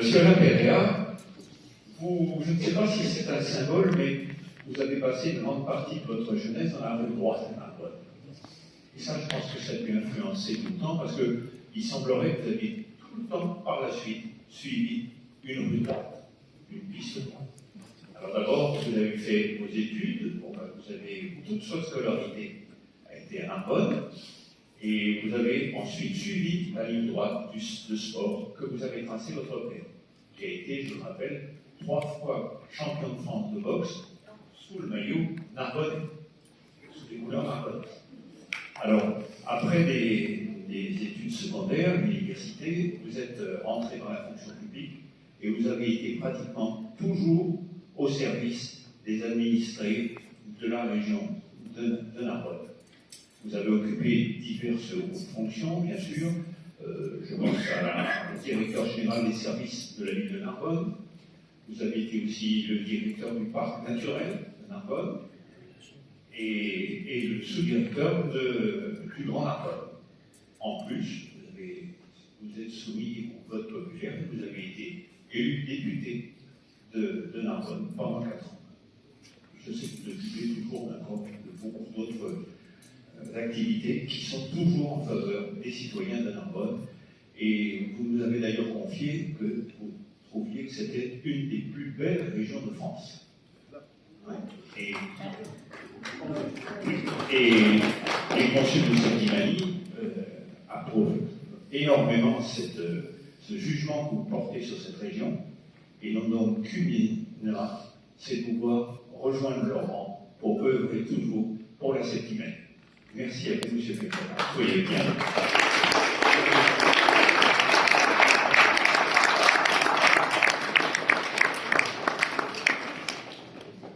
Monsieur Lapéria, je ne sais pas si c'est un symbole, mais vous avez passé une grande partie de votre jeunesse dans la rue droite de Narbonne. Et ça, je pense que ça a dû influencer tout le temps, parce qu'il semblerait que vous avez tout le temps, par la suite, suivi une rue droite, une piste droite. Alors d'abord, vous avez fait vos études, vous avez toute votre scolarité a été à Narbonne, et vous avez ensuite suivi la ligne droite de sport que vous avez tracé votre père, qui a été, je me rappelle, 3 fois champion de France de boxe sous le maillot Narbonne, sous les couleurs Narbonne. Alors, après des études secondaires, l'université, vous êtes rentré dans la fonction publique et vous avez été pratiquement toujours au service des administrés de la région de Narbonne. Vous avez occupé diverses fonctions, bien sûr. Je pense à le directeur général des services de la ville de Narbonne. Vous avez été aussi le directeur du parc naturel de Narbonne et le sous-directeur du Grand Narbonne. En plus, vous êtes soumis au vote populaire et vous avez été élu député de Narbonne pendant 4 ans. Je sais que vous occupez toujours encore de beaucoup d'autres activités qui sont toujours en faveur des citoyens de Narbonne. Et vous nous avez d'ailleurs confié que vous trouviez que c'était une des plus belles régions de France. Ouais. Et le consul de Septimanie approuve énormément ce jugement que vous portez sur cette région. Et l'on donc culminera, c'est de pouvoir rejoindre leur rang pour œuvrer toujours pour la Septimanie. Merci à vous, M. Pécresse. Soyez bien.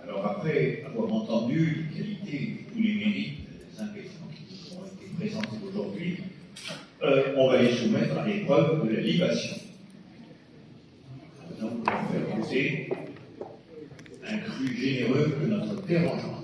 Alors, après avoir entendu les qualités et tous les mérites des ingrédients qui nous ont été présentés aujourd'hui, on va les soumettre à l'épreuve de la libation. Donc, on va faire goûter un cru généreux que notre terre engendre.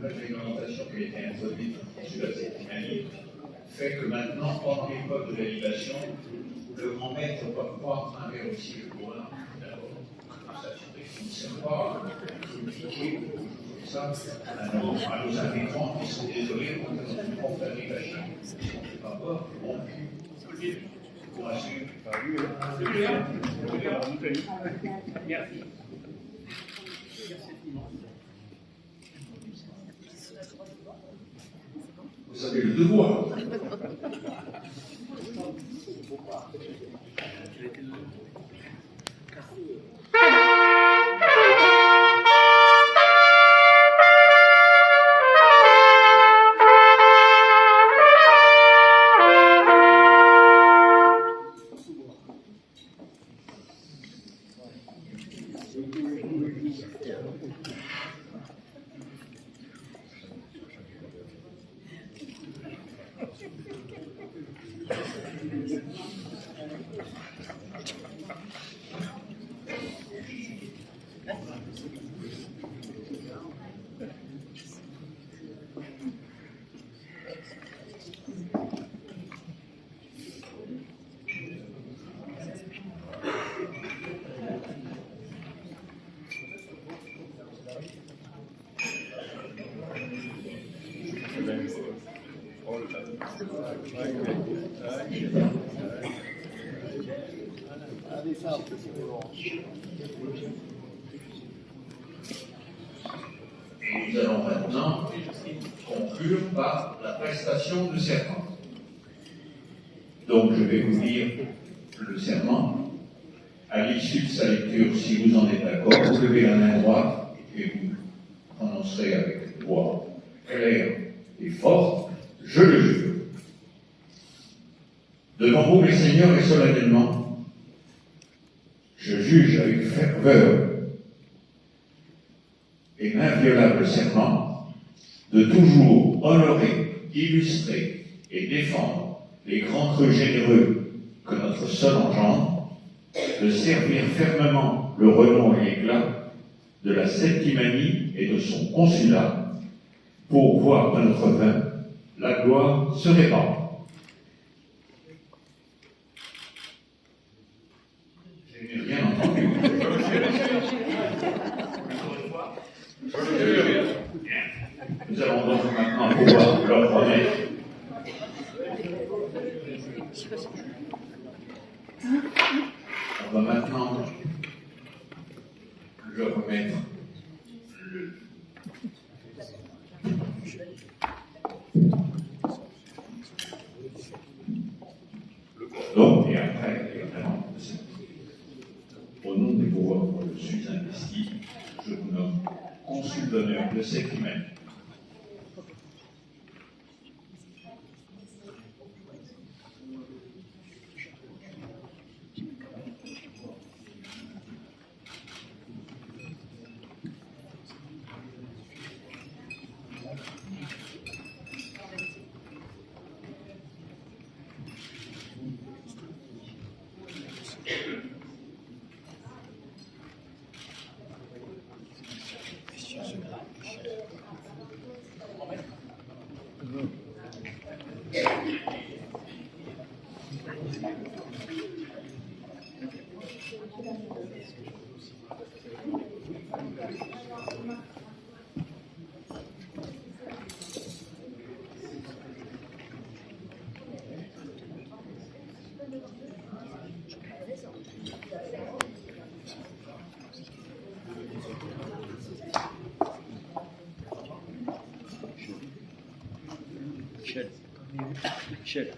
La réglementation qui a été introduite sur la Septimanie fait que maintenant, pendant l'époque de la libation, le grand maître va pouvoir travers aussi le bois d'abord. Ça ne sert pas ça à nos immigrants qui sont désolés quand ils ont fait la Chine. Si on ne fait pas voir, on peut le dire. Pour assurer. Merci. Vous avez le devoir. Nous allons maintenant conclure par la prestation de serment. Donc je vais vous lire le serment. À l'issue de sa lecture, si vous en êtes d'accord, vous levez la main droite et vous prononcerez avec voix claire et forte, je le jure. Devant vous, mes seigneurs, et solennellement, je juge avec ferveur et inviolable serment de toujours honorer, illustrer et défendre les grands creux généreux que notre sol engendre, de servir fermement le renom et l'éclat de la Septimanie et de son consulat pour voir de notre vin la gloire se répandre. Je n'ai rien entendu. Nous allons donc maintenant pouvoir leur remettre. On va maintenant leur remettre le. Donc, et après, évidemment, au nom des pouvoirs dont je suis investi, je vous nomme consul d'honneur de Septimanie. Michel.